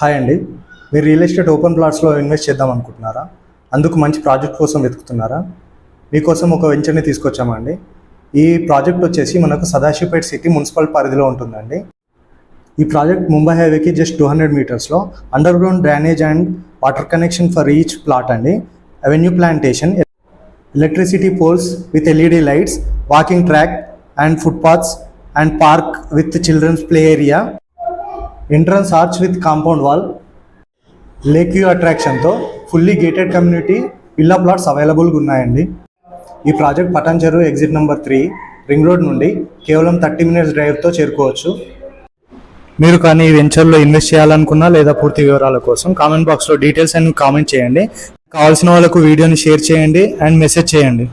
Hi అండి, మీరు real estate open ప్లాట్స్లో invest చేద్దాం అనుకుంటున్నారా? అందుకు మంచి ప్రాజెక్ట్ కోసం వెతుకుతున్నారా? మీకోసం ఒక వెంచర్ని తీసుకొచ్చామండి. ఈ ప్రాజెక్ట్ వచ్చేసి మనకు సదాశివపేట్ సిటీ మున్సిపల్ పరిధిలో ఉంటుందండి. ఈ ప్రాజెక్ట్ ముంబై హైవేకి జస్ట్ 200 మీటర్స్లో under ground drainage and water connection for each plot అండి. Avenue plantation, electricity poles with LED lights, walking track and footpaths and park with childrens play area, entrance arch with compound wall, lake view అట్రాక్షన్తో fully gated community villa plots అవైలబుల్గా ఉన్నాయండి. ఈ project Patan చెరువు exit number 3 ring road నుండి కేవలం 30 minutes డ్రైవ్తో చేరుకోవచ్చు. మీరు కానీ ఈ వెంచర్లో ఇన్వెస్ట్ చేయాలనుకున్నా లేదా పూర్తి వివరాల కోసం కామెంట్ బాక్స్లో డీటెయిల్స్ అని కామెంట్ చేయండి. కావాల్సిన వాళ్ళకు వీడియోని షేర్ చేయండి అండ్ మెసేజ్ చేయండి.